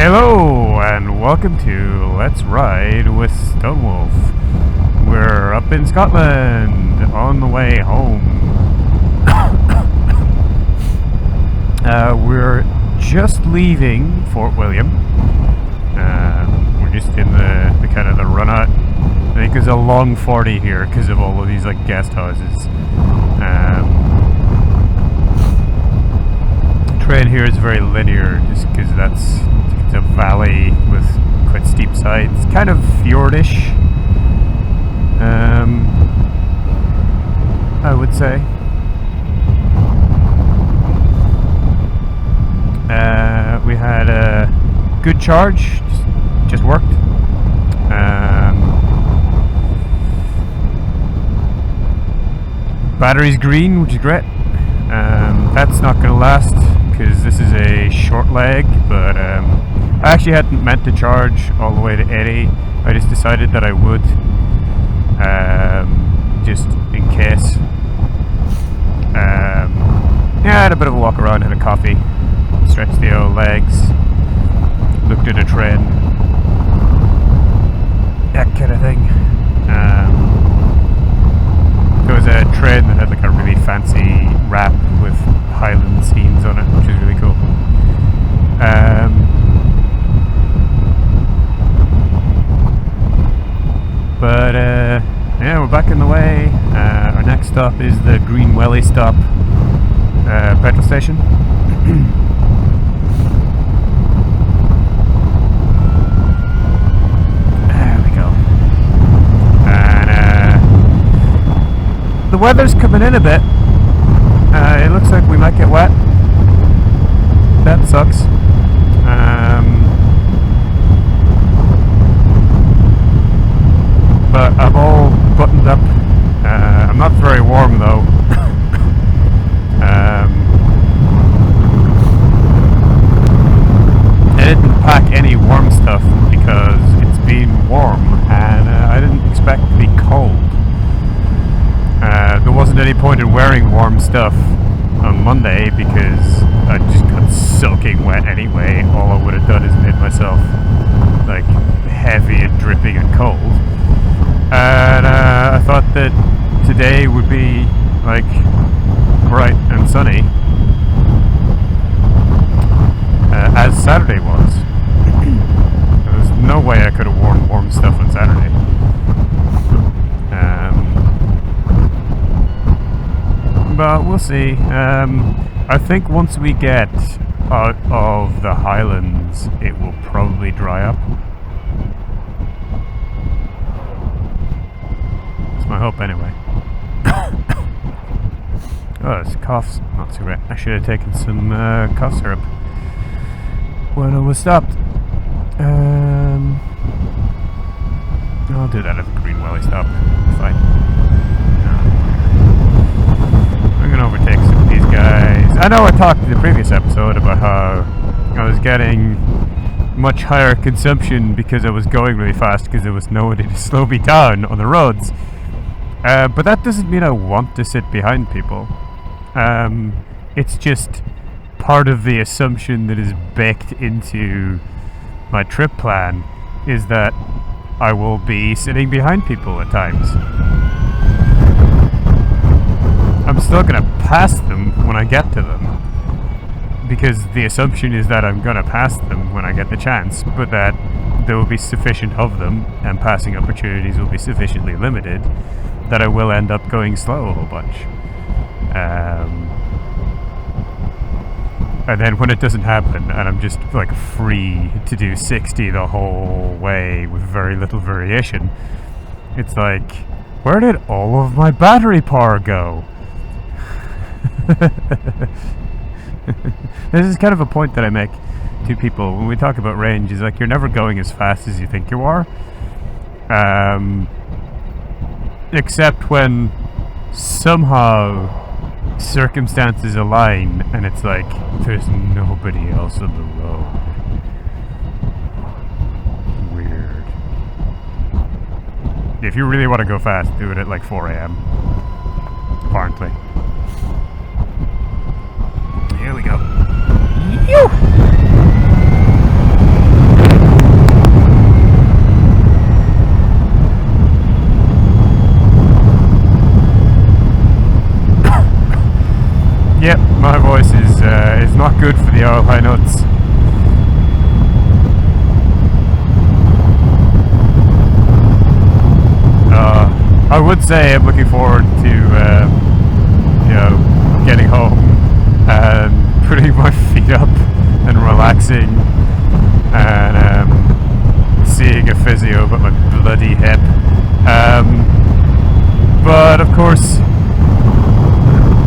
Hello and welcome to Let's Ride with Stonewolf. We're up in Scotland on the way home. We're just leaving Fort William. We're just in the kind of the run out. I think there's a long 40 here because of all of these like guest houses. The train here is very linear just because it's a valley with quite steep sides, kind of fjordish, I would say. We had a good charge, just worked. Battery's green, which is great. That's not going to last because this is a short leg, but I actually hadn't meant to charge all the way to 80. I just decided that I would, just in case. Yeah, I had a bit of a walk around, had a coffee, stretched the old legs, looked at a train, that kind of thing. There was a train that had like a really fancy wrap with Highland scenes on it, which is really cool. But yeah, we're back in the way. Our next stop is the Green Welly stop petrol station. There we go. And the weather's coming in a bit. It looks like we might get wet. That sucks. But I'm all buttoned up. I'm not very warm though. I didn't pack any warm stuff because it's been warm and I didn't expect to be cold. There wasn't any point in wearing warm stuff on Monday because I just got soaking wet anyway. All I would have done is made myself like heavy and dripping and cold. And I thought that today would be like bright and sunny, as Saturday was. There was no way I could have worn warm stuff on Saturday. But we'll see. I think once we get out of the Highlands, it will probably dry up. That's my hope anyway. Oh, this cough's not so great. I should have taken some cough syrup when I was stopped. I'll do that at the Green Welly stop. Fine. I'm gonna overtake some of these guys. I know I talked in the previous episode about how I was getting much higher consumption because I was going really fast because there was nobody to slow me down on the roads. But that doesn't mean I want to sit behind people. It's just part of the assumption that is baked into my trip plan is that I will be sitting behind people at times. I'm still going to pass them when I get to them because the assumption is that I'm going to pass them when I get the chance, but that there will be sufficient of them and passing opportunities will be sufficiently limited that I will end up going slow a whole bunch. And then when it doesn't happen and I'm just like free to do 60 the whole way with very little variation, it's like, where did all of my battery power go? This is kind of a point that I make to people when we talk about range, is like you're never going as fast as you think you are. Except when somehow circumstances align and it's like there's nobody else on the road. Weird. If you really want to go fast, do it at like 4 a.m. apparently. Here we go. the oil high notes. I would say I'm looking forward to, getting home and putting my feet up and relaxing and seeing a physio about my bloody hip. But of course,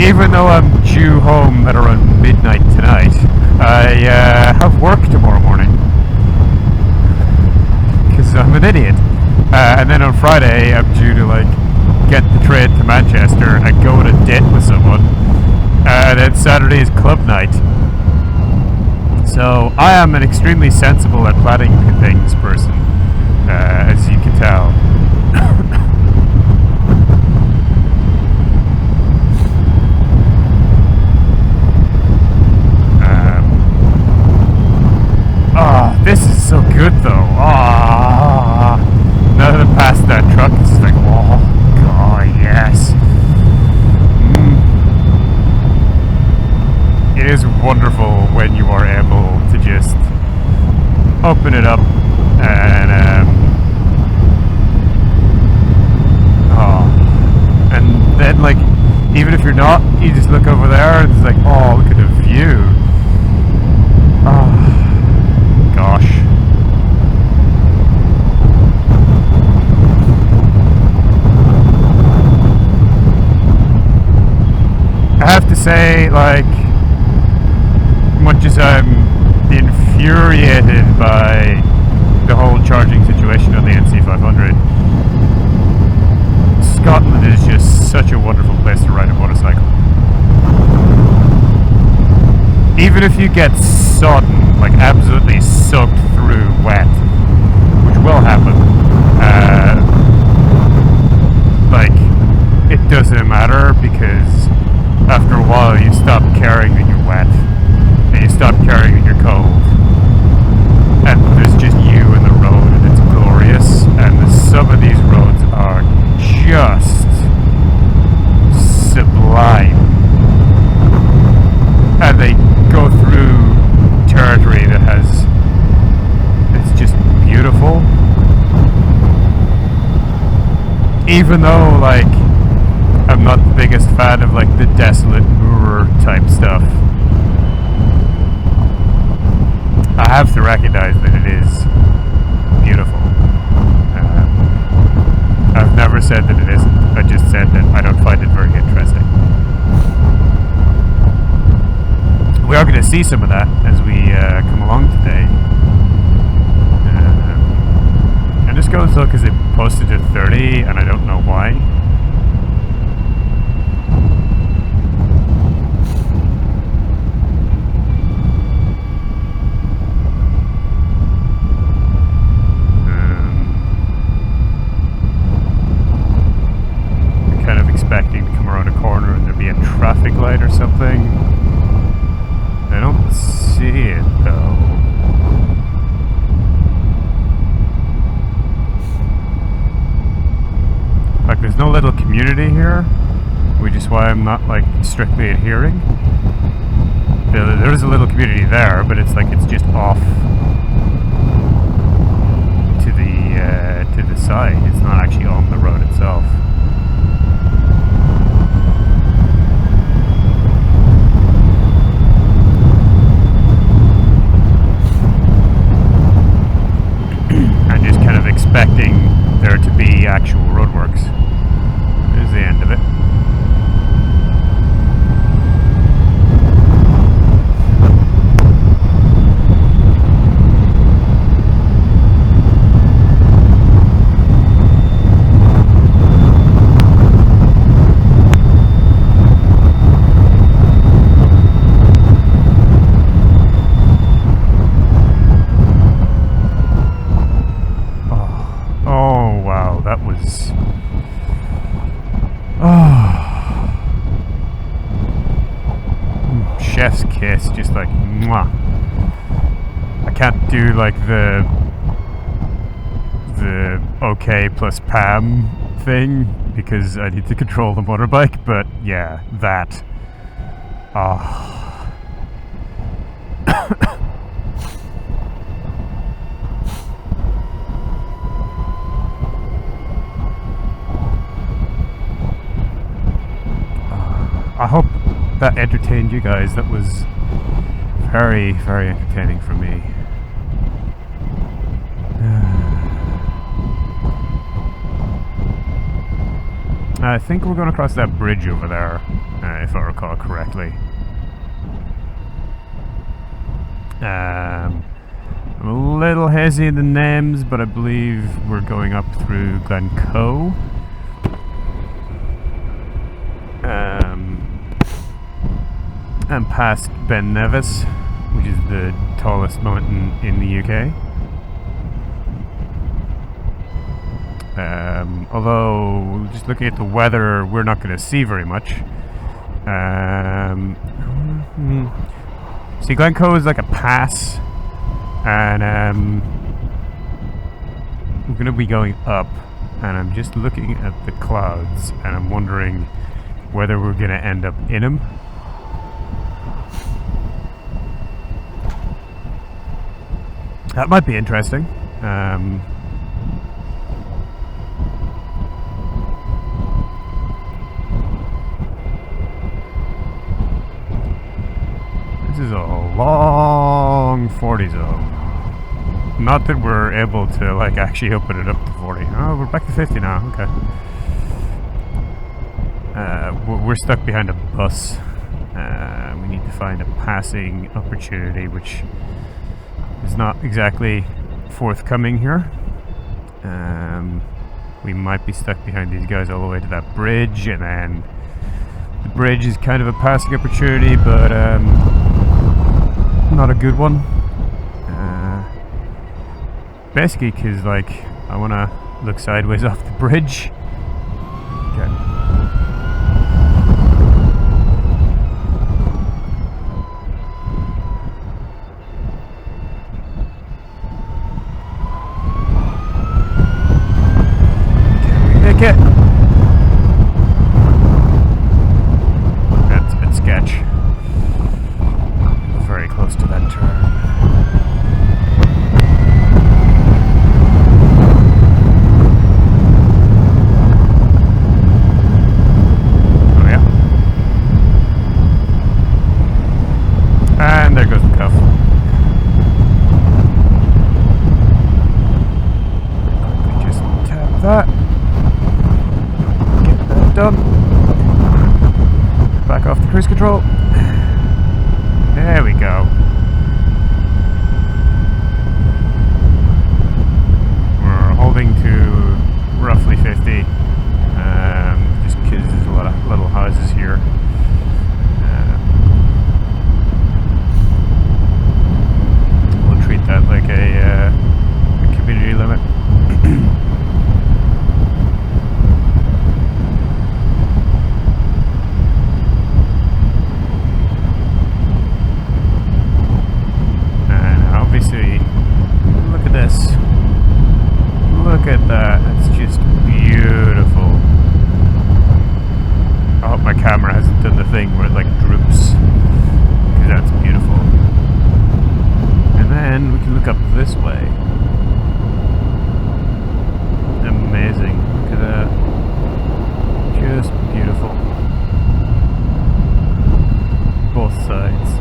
even though I'm due home at around midnight tonight, I have work tomorrow morning because I'm an idiot. And then on Friday, I'm due to get the train to Manchester and go on a date with someone. And then Saturday is club night. So I am an extremely sensible at planning things person, as you can tell. This is so good though. Now that I'm past that truck, it's just like, oh god, yes. It is wonderful when you are able to just open it up and then even if you're not, you just look over there and it's like, oh, look at the view. Gosh. I have to say, much as I'm infuriated by the whole charging situation on the NC500, Scotland is just such a wonderful place to ride a motorcycle. Even if you get sodden, absolutely soaked through wet, which will happen, it doesn't matter because after a while you stop caring that you're wet and you stop caring that you're cold, and there's just you and the road and it's glorious. And some of these roads are just sublime, and they go through territory it's just beautiful, even though I'm not the biggest fan of the desolate moor type stuff. I have to recognize that it is beautiful. I've never said that it isn't. I just said that I don't find it very interesting. We are going to see some of that as we come along today. And this goes though because it posted to 30 and I don't know why. I'm kind of expecting to come around a corner and there be a traffic light or something. I don't see it though. There's no little community here, which is why I'm not strictly adhering. There is a little community there, but it's it's just off to the side. It's not actually on the road itself. I'm just kind of expecting there to be actual roadworks. There's the end of it. Oh wow, that was... chef's kiss, just mwah. I can't do the OK plus Pam thing because I need to control the motorbike, but yeah, that. I hope that entertained you guys. That was very, very entertaining for me. I think we're going to cross that bridge over there, if I recall correctly. I'm a little hazy in the names, but I believe we're going up through Glencoe. And past Ben Nevis, which is the tallest mountain in the UK. Although, just looking at the weather, we're not going to see very much. See, Glencoe is like a pass, and we're going to be going up, and I'm just looking at the clouds, and I'm wondering whether we're going to end up in them. That might be interesting. This is a long 40 zone. Not that we're able to like actually open it up to 40. Oh, we're back to 50 now. Okay. We're stuck behind a bus. We need to find a passing opportunity, which is not exactly forthcoming here. We might be stuck behind these guys all the way to that bridge, and then the bridge is kind of a passing opportunity, but not a good one. Basically, because like I want to look sideways off the bridge. Okay. It. That's a bit sketch. Very close to that turn. Oh yeah. And there goes the cuff. Just tap that. Done. Back off the cruise control. There we go. We're holding to roughly 50. Just because there's a lot of little houses here. We'll treat that like a community limit. Look at that, it's just beautiful. I hope my camera hasn't done the thing where it like droops, because that's beautiful. And then we can look up this way. Amazing, look at that. Just beautiful. Both sides.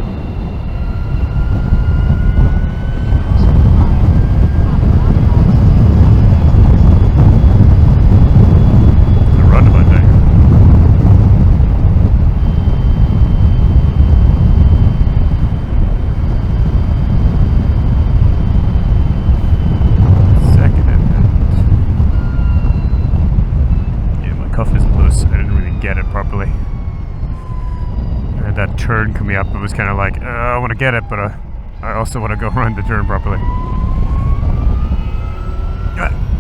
Turn coming up, it was kind of like, I want to get it, but I also want to go around the turn properly.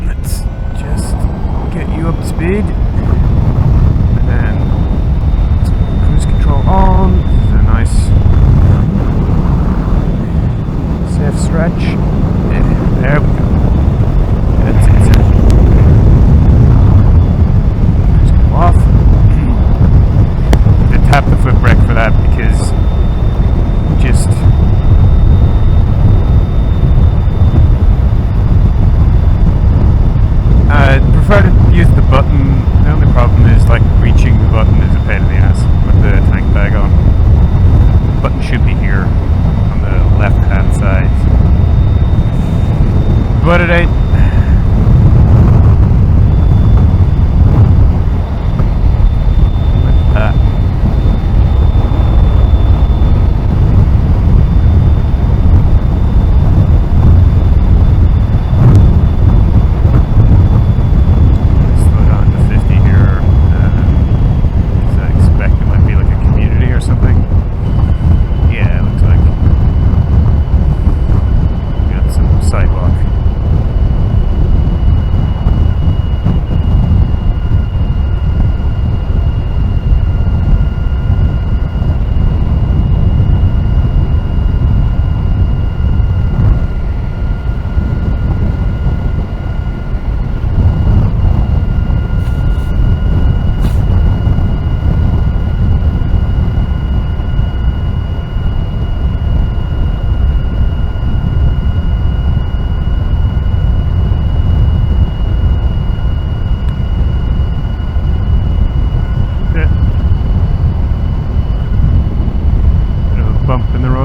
Let's just get you up to speed, and then cruise control on. This is a nice safe stretch. Yeah, there we go. That's it. Cruise control off. Tap the foot brake for that because just but it ain't.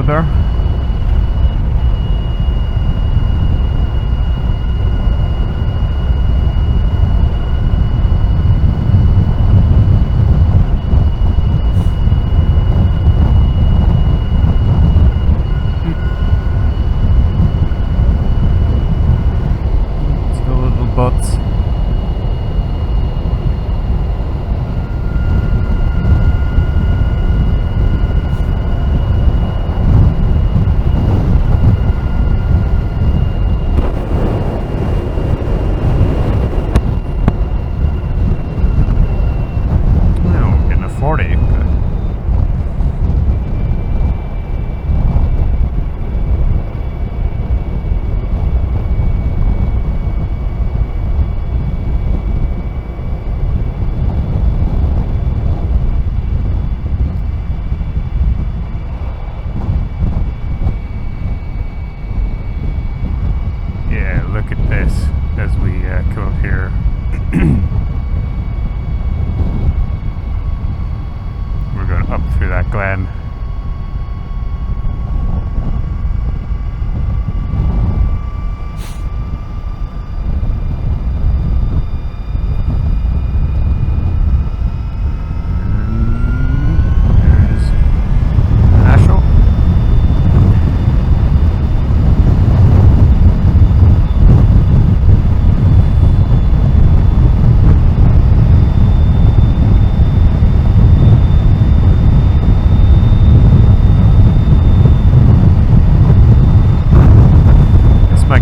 There. See the little butts. Look at this as we come up here. We're going up through that glen.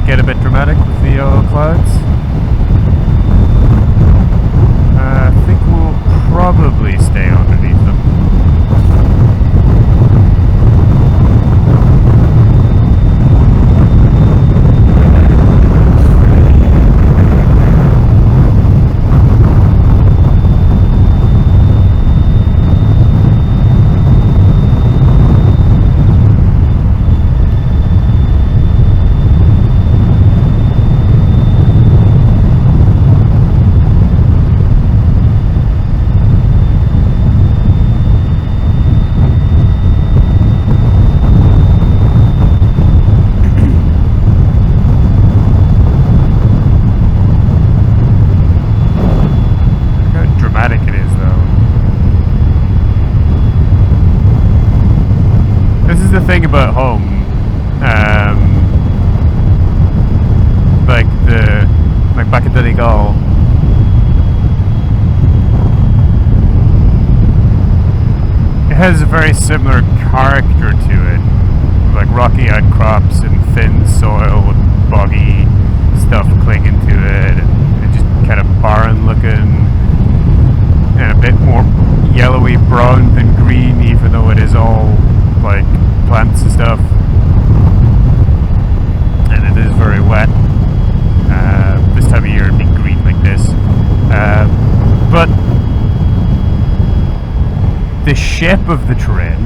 Get a bit dramatic with the yellow clouds. I think we'll probably stay underneath them. The thing about home, like back in Donegal, it has a very similar character to it, like rocky outcrops and thin soil with boggy stuff clinging to it, and just kind of barren looking, and a bit more yellowy brown than green, even though it is all like plants and stuff, and it is very wet. This time of year it'd be green like this, but the shape of the terrain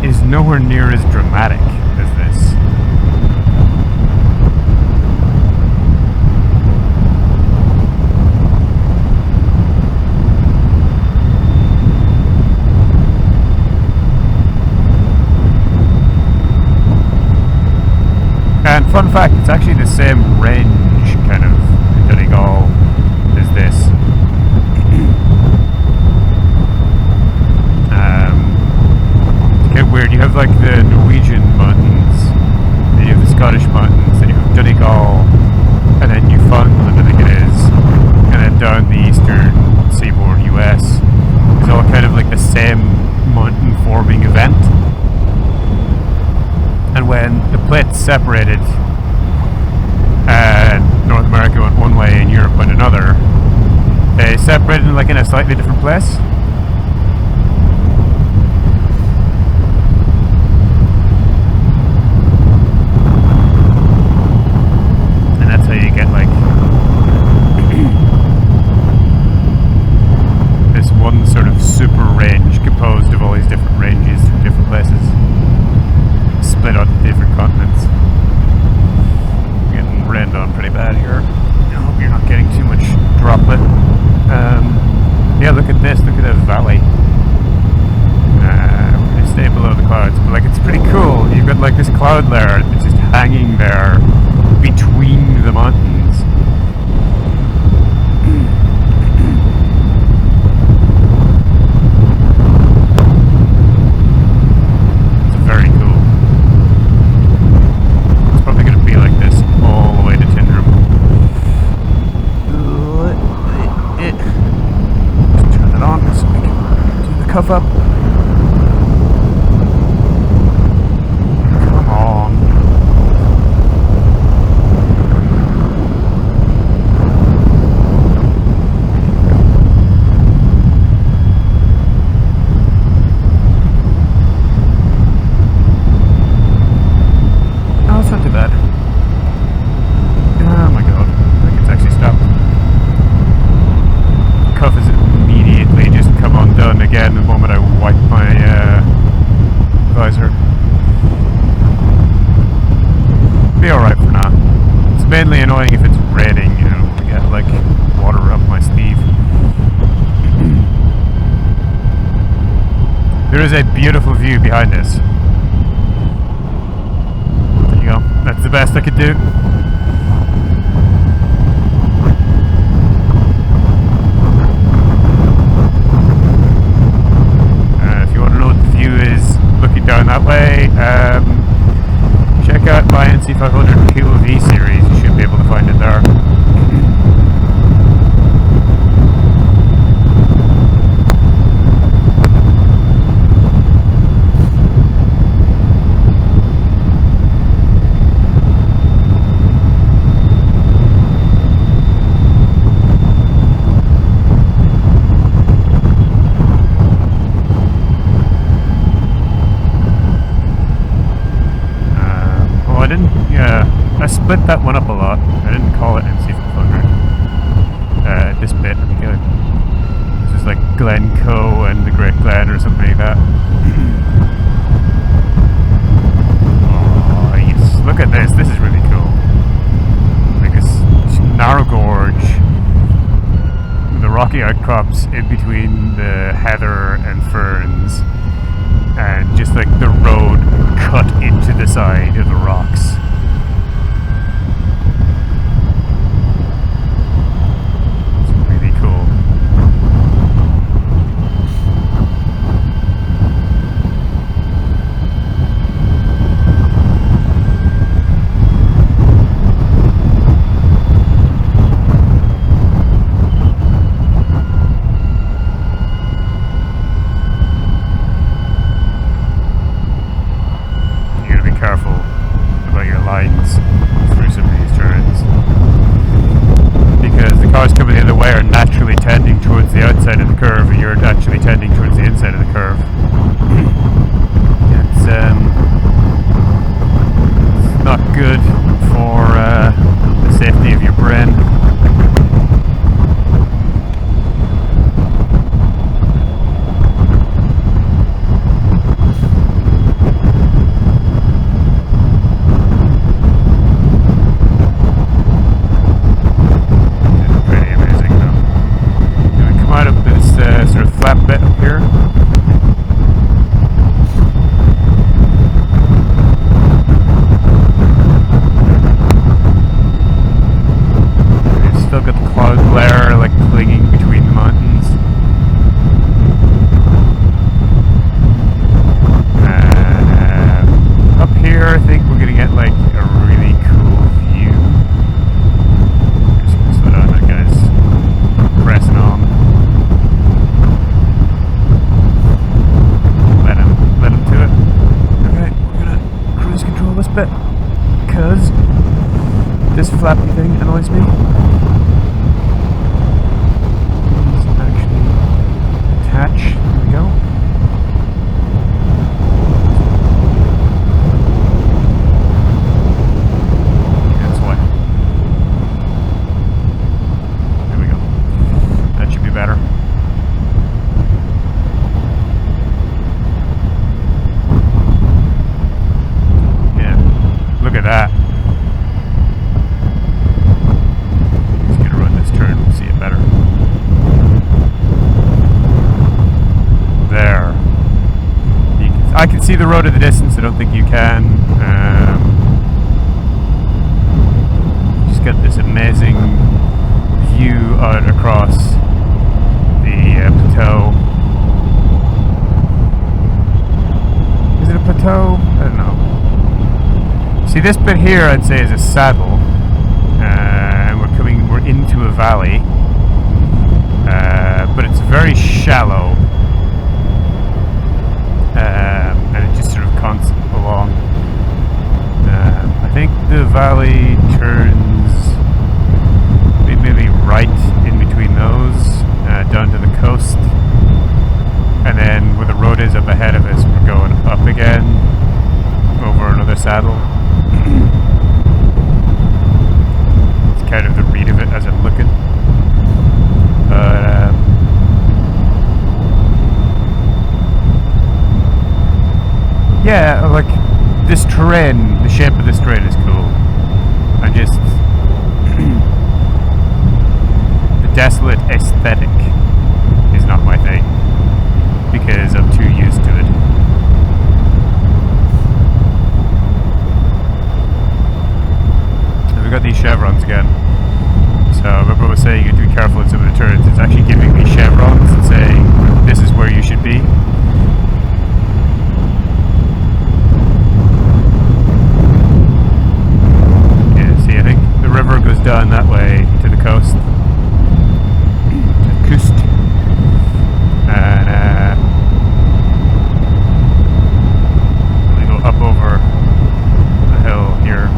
is nowhere near as dramatic as this. And fun fact, it's actually the same range, kind of, in Donegal as this. It's kind of weird. You have like the Norwegian mountains, then you have the Scottish mountains, then you have Donegal, and then Newfoundland, I think it is, and then down the eastern seaboard US. It's all kind of like the same mountain forming event. And when the plates separated, North America went one way and Europe went another, they separated like in a slightly different place. And that's how you get like this one sort of super range composed of all these different ranges from different places, split out to different continents. Getting rained on pretty bad here. I hope you're not getting too much droplet. Yeah, look at this. Look at that valley. We're going to stay below the clouds, but like it's pretty cool. You've got like this cloud layer that's just hanging there between the mountains. Cuff up. Come on. Oh, it's not too bad. Oh my god. I think it's actually stopped. Cuff is immediately just come undone again the moment I wipe my visor. Be alright for now. It's mainly annoying if it's raining, you know, to get like water up my sleeve. There is a beautiful view behind us. There you go. That's the best I could do. Down that way, check out my NC500 POV series, you should be able to find it there. I split that one up a lot. I didn't call it NC500. This bit, I think this is like Glencoe and the Great Glen or something like that. Oh yes, look at this. This is really cool. Like this narrow gorge, the rocky outcrops in between the heather and ferns, and just like the road cut into the side of the rocks. flappy thing annoys me. Let's actually attach. There we go. That's why. There we go. That should be better. Yeah. Look at that. I can see the road in the distance. I don't think you can. Just got this amazing view out across the plateau. Is it a plateau? I don't know. See, this bit here, I'd say, is a saddle, and we're into a valley, but it's very shallow. And it just sort of conks along. I think the valley turns maybe right in between those, down to the coast. And then where the road is up ahead of us, we're going up again, over another saddle. It's kind of the read of it as I'm looking. Yeah, like, this terrain, the shape of this terrain is cool. I just... the desolate aesthetic is not my thing, because I'm too used to it. And we got these chevrons again. So, remember I was saying you have to be careful in some of the turns. It's actually giving me chevrons and saying, this is where you should be. River goes down that way to the coast. And we go up over the hill here.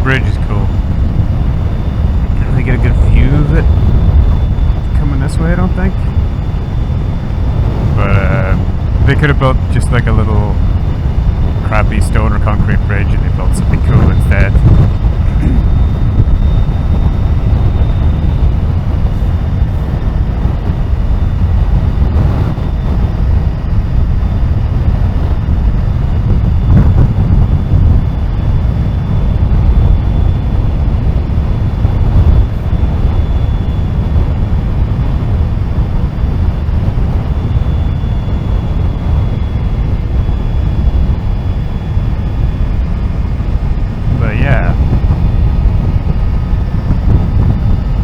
Bridge is cool. Can't really get a good view of it coming this way, I don't think. But they could have built just like a little crappy stone or concrete bridge, and they built something cool instead.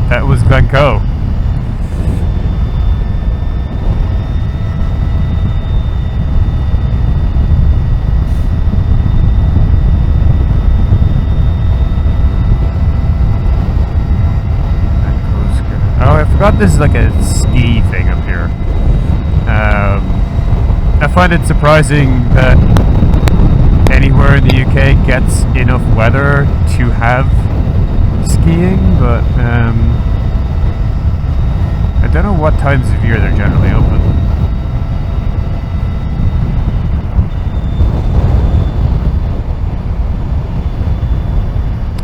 That was Glencoe. Oh, I forgot this is like a ski thing up here. I find it surprising that anywhere in the UK gets enough weather to have skiing, but I don't know what times of year they're generally open.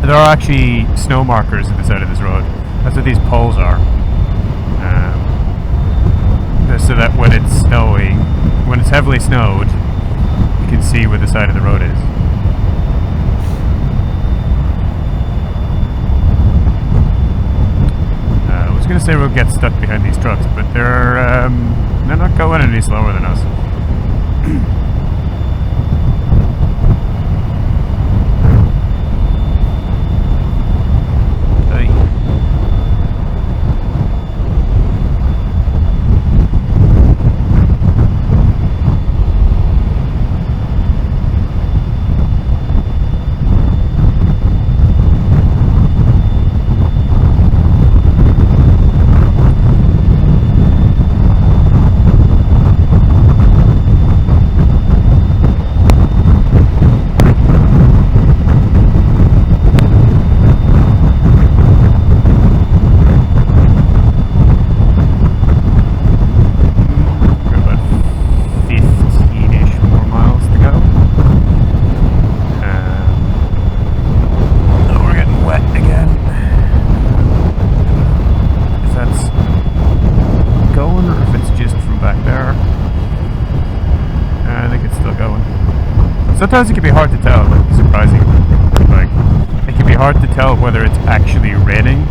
There are actually snow markers at the side of this road. That's what these poles are. So that when it's snowing, when it's heavily snowed, you can see where the side of the road is. I was going to say we'll get stuck behind these trucks, but they're not going any slower than us. back there. I think it's still going. Sometimes it can be hard to tell, like, surprising. Like, it can be hard to tell whether it's actually raining.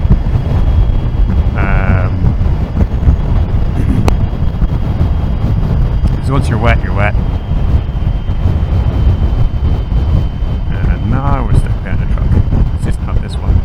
Because once you're wet, you're wet. And now we're stuck behind a truck. It's just not this one.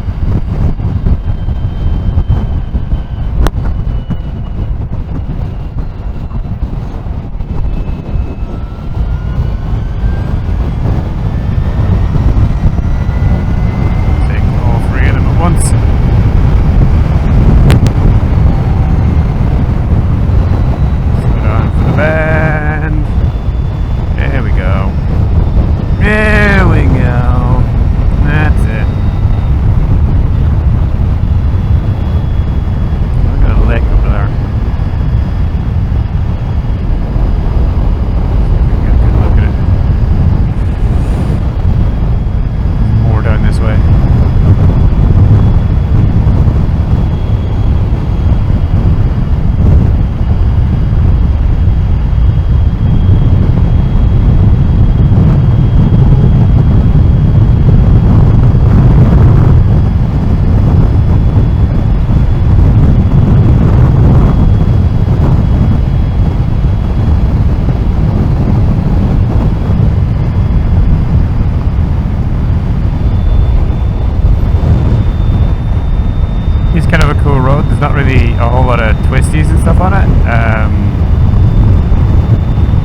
A whole lot of twisties and stuff on it.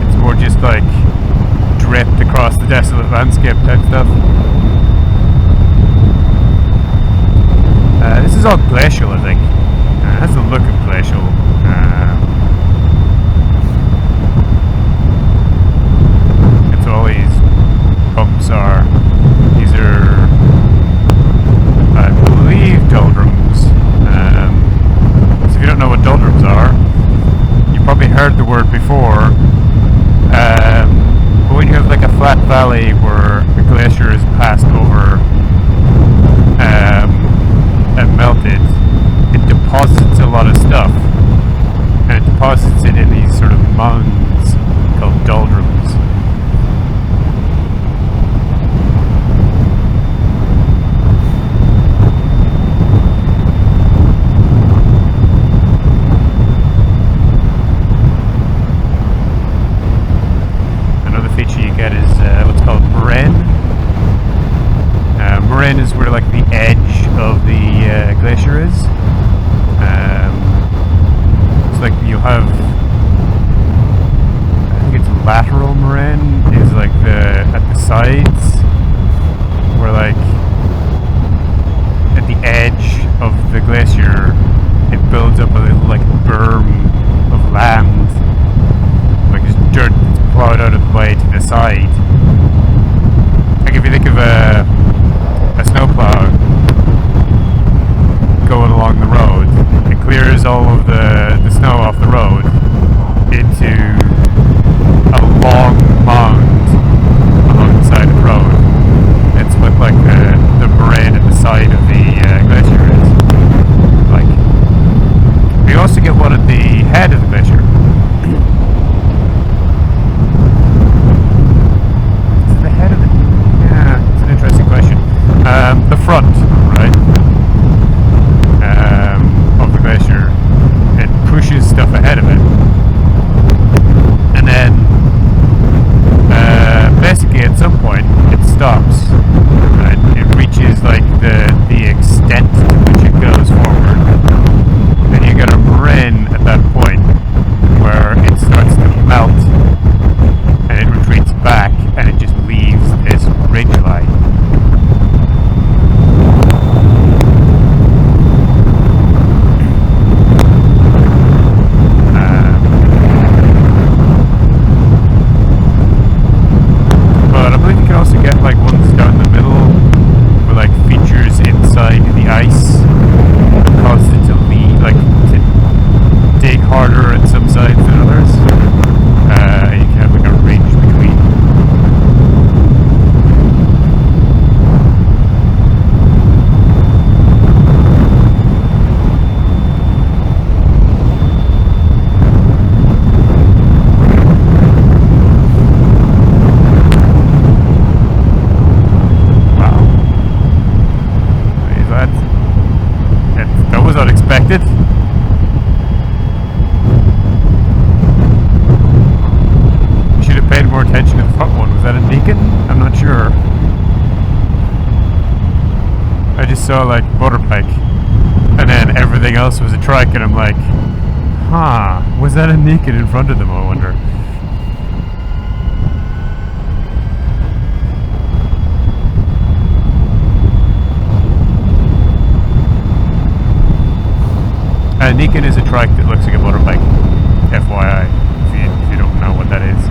It's more just like dripped across the desolate landscape type stuff. This is all glacial, I think. It has the look of glacial. It's all these pumps are. These are, I believe, doldrums. If you don't know what doldrums are, you probably heard the word before. But when you have like a flat valley where a glacier is passed over and melted, it deposits a lot of stuff, and it deposits it in these sort of mounds called doldrums. Moraine is where like the edge of the glacier is. It's like you have, I think it's lateral moraine is like the at the sides, where like at the edge of the glacier it builds up a little like berm of land, like just dirt that's plowed out of the way to the side. Like if you think of a snowplow going along the road, it clears all of the snow off the road into a long mound along the side of the road. It's what like the moraine at the side of the glacier is. Like, we also get one at the head of the glacier. Is it the head of it? Yeah, it's more attention to the front one. Was that a Nikon? I'm not sure. I just saw like motorbike, and then everything else was a trike, and I'm like, huh, was that a Nikon in front of them, I wonder? Nikon is a trike that looks like a motorbike, FYI, if you don't know what that is.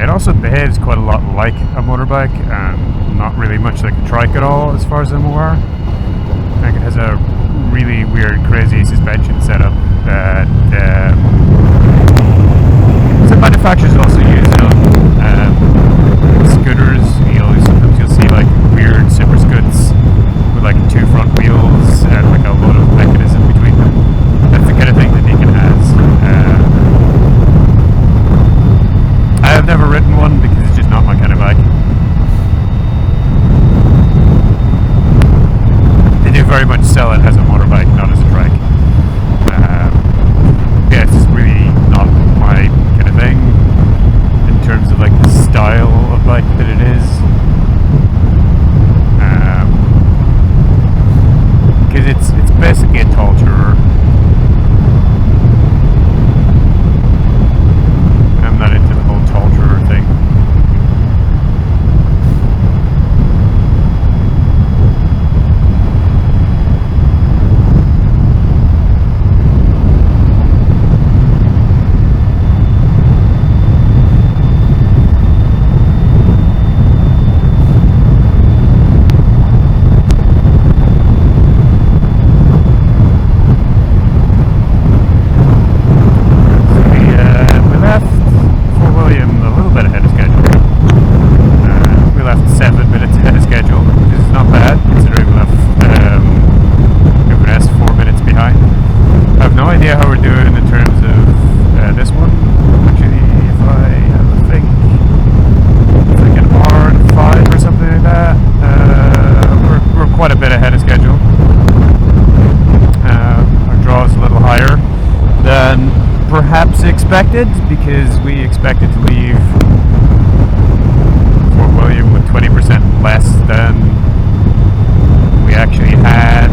It also behaves quite a lot like a motorbike, and not really much like a trike at all, as far as I'm aware. Like it has a really weird, crazy suspension setup that some manufacturers also use on scooters. Sometimes you'll see like weird super scoots with like 2 front wheels and like a lot of mechanism between them. That's the kind of thing that Nikon has. I have never ridden one because it's just not my kind of bike. They do very much sell it as a motorbike, not as a trike. Yeah, it's just really not my kind of thing in terms of like the style of bike that it is. Because it's basically a tall tourer. I'm not into the whole tall tourer thing. Perhaps expected, because we expected to leave Fort William with 20% less than we actually had.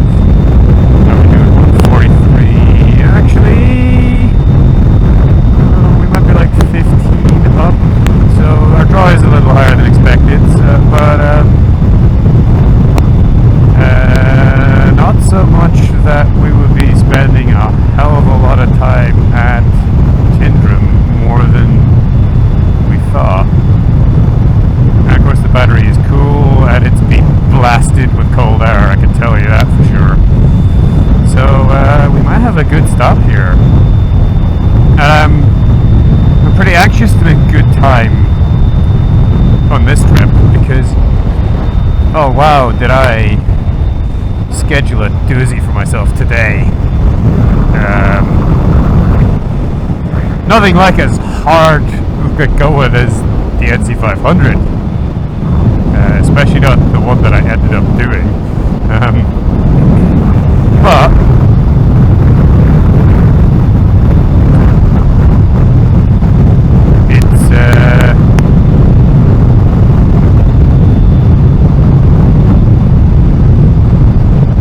How are we doing? 143. Actually, we might be like 15 up. So our draw is a little higher than expected, but not so much that we would be spending a hell of a lot of time at Tyndrum, more than we thought. And of course the battery is cool, and it's being blasted with cold air, I can tell you that for sure. So we might have a good stop here. I'm pretty anxious to make good time on this trip, because oh wow, did I schedule a doozy for myself today. Nothing like as hard going as the NC500, especially not the one that I ended up doing. But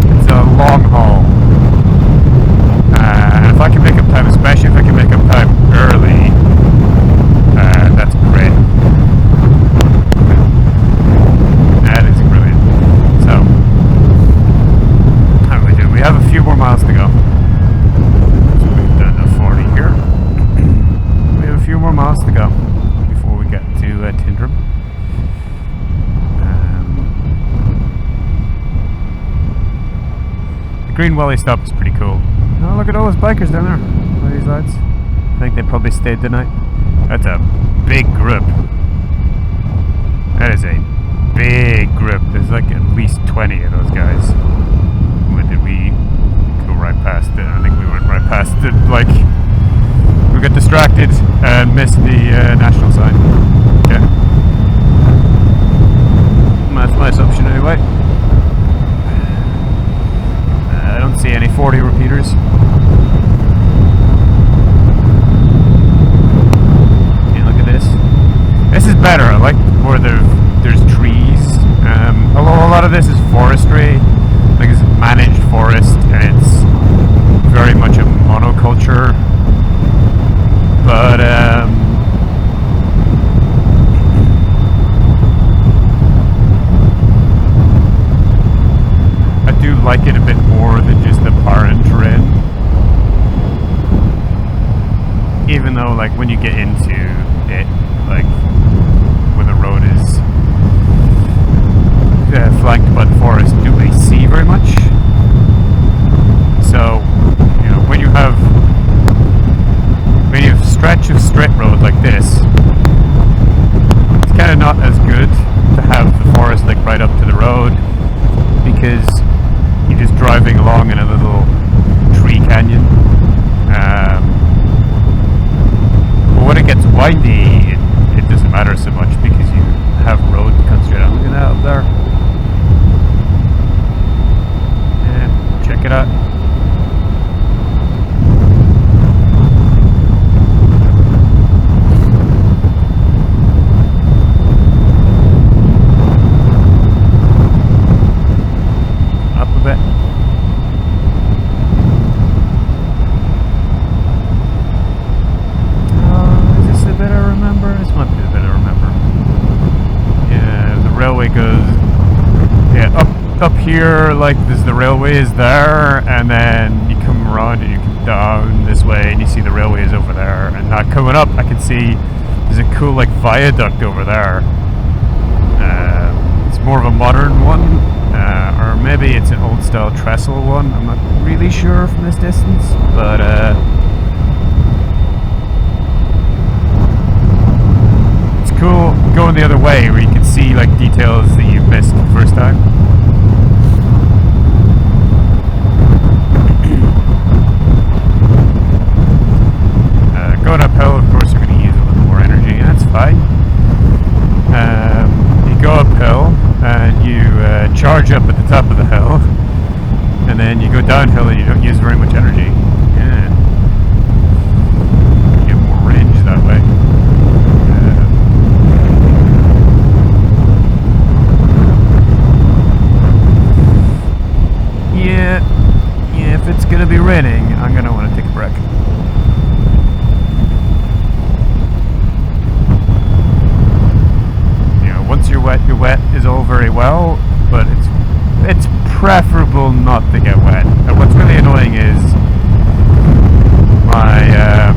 it's a long haul. And if I can make up time, especially if I can make up time early, that's great. That is brilliant. So, how do we do? We have a few more miles to go. So we've done the 40 here. We have a few more miles to go before we get to Tyndrum. The Green Welly stop is pretty cool. Oh, look at all those bikers down there. All these lads. I think they probably stayed the night. That's a big group. That is a big group. There's like at least 20 of those guys. When did we go right past it? I think we went right past it. Like, we got distracted and missed the national sign. Okay. That's my assumption anyway. I don't see any 40 repeaters. Okay, look at this. This is better. I like where there's trees. Although a lot of this is forestry, like it's managed forest, and it's very much a monoculture. But I do like it a bit more than just the barren terrain. Even though, like, when you get into it, like, where the road is flanked by the forest, you don't really see very much. So, you know, when you have a stretch of straight road like this, it's kind of not as good to have the forest like right up to the road, because you're just driving along in a little tree canyon. But when it gets windy, it doesn't matter so much because you have road that comes straight out. Look at that up there. Yeah, check it out. Up here, like, there's the railway is there, and then you come around and you come down this way and you see the railway is over there, and now coming up I can see there's a cool like viaduct over there. It's more of a modern one, or maybe it's an old style trestle one. I'm not really sure from this distance, but it's cool going the other way where you can see like details that you missed the first time. Going uphill, of course, you're going to use a little more energy, and that's fine. You go uphill, and you charge up at the top of the hill, and then you go downhill and you don't use very much energy. Yeah. You get more range that way. Yeah, if it's going to be raining, I'm going to want to take a break. Once you're wet is all very well, but it's preferable not to get wet. And what's really annoying is my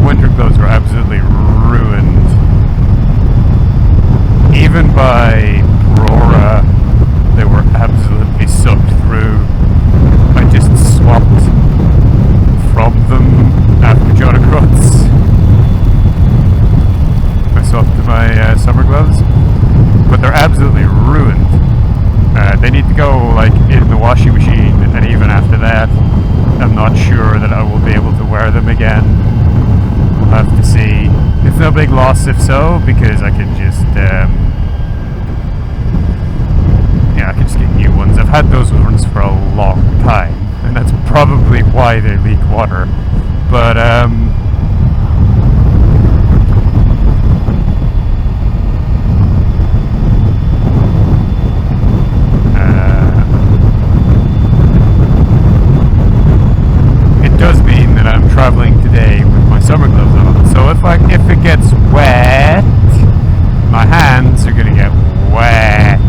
winter clothes were absolutely ruined. Even by Aurora, they were absolutely soaked through. I just swapped from them after John O'Groats. I swapped to my summer gloves, but they're absolutely ruined. They need to go like in the washing machine, and even after that, I'm not sure that I will be able to wear them again. We'll have to see. It's no big loss if so, because I can just I can just get new ones. I've had those ones for a long time, and that's probably why they leak water. But traveling today with my summer gloves on, so if it gets wet, my hands are gonna get wet.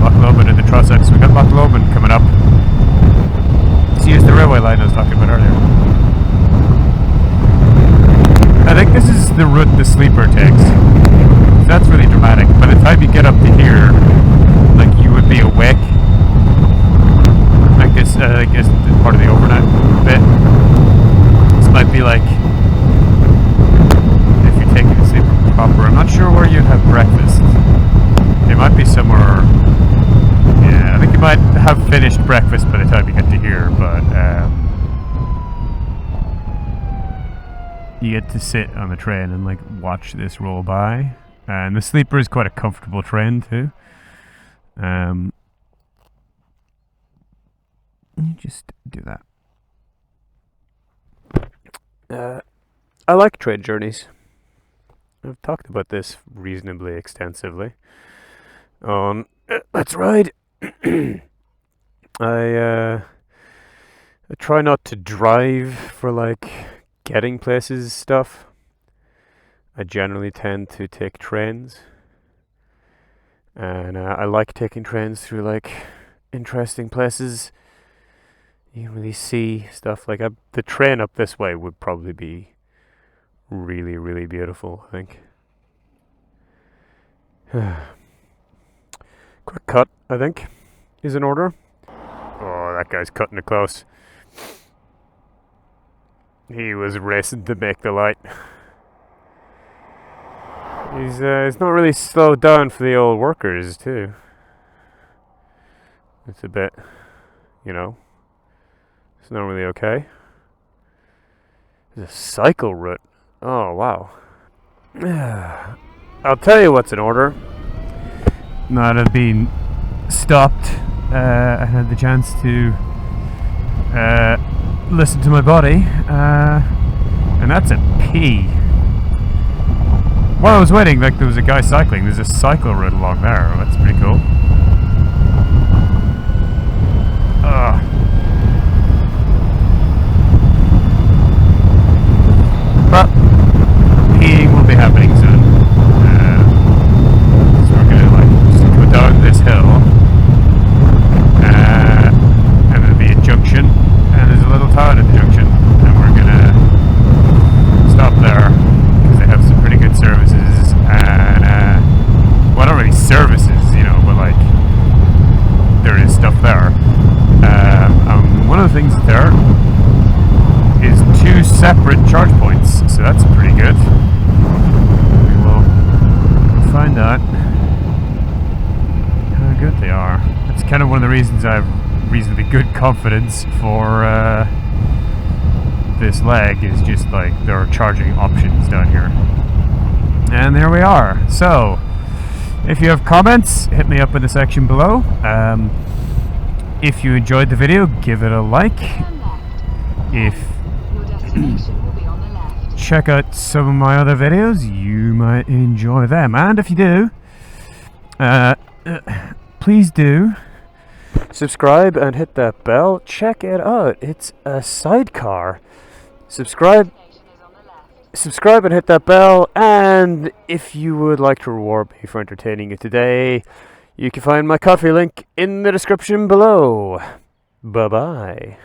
Loch Lomond in the Trossachs. We got Loch Lomond coming up. See, here's the railway line I was talking about earlier. I think this is the route the sleeper takes. So that's really dramatic. By the time you get up to here, like, you would be awake. I guess part of the overnight bit. This might be like if you're taking a sleep proper. I'm not sure where you'd have breakfast. It might be somewhere. Yeah, I think you might have finished breakfast by the time you get to here, but you get to sit on the train and like watch this roll by. And the sleeper is quite a comfortable train too. You just do that. I like train journeys. I've talked about this reasonably extensively on Let's Ride. I try not to drive for like getting places stuff. I generally tend to take trains, and I like taking trains through like interesting places. You can really see stuff like the train up this way would probably be really, really beautiful, I think. Quick cut, I think, is in order. Oh, that guy's cutting it close. He was racing to make the light. He's not really slowed down for the old workers, too. It's a bit, you know, it's not really okay. There's a cycle route. Oh, wow. I'll tell you what's in order. Now that I've been stopped, I had the chance to listen to my body, and that's a pee. While I was waiting, like there was a guy cycling. There's a cycle route along there. That's pretty cool. But peeing will be happening soon. So we're gonna like just go down this hill, and there'll be a junction, and there's a little town at the junction, and we're gonna stop there because they have some pretty good services, and well, not really services, you know, but like there is stuff there. One of the things there is 2 separate charge points, so that's pretty good. We will find out how good they are. That's kind of one of the reasons I have reasonably good confidence for this leg, is just like there are charging options down here. And there we are. So, if you have comments, hit me up in the section below. If you enjoyed the video, give it a like. If check out some of my other videos, you might enjoy them. And if you do, please do subscribe and hit that bell. Check it out. It's a sidecar. Subscribe and hit that bell. And if you would like to reward me for entertaining you today, you can find my coffee link in the description below. Bye-bye.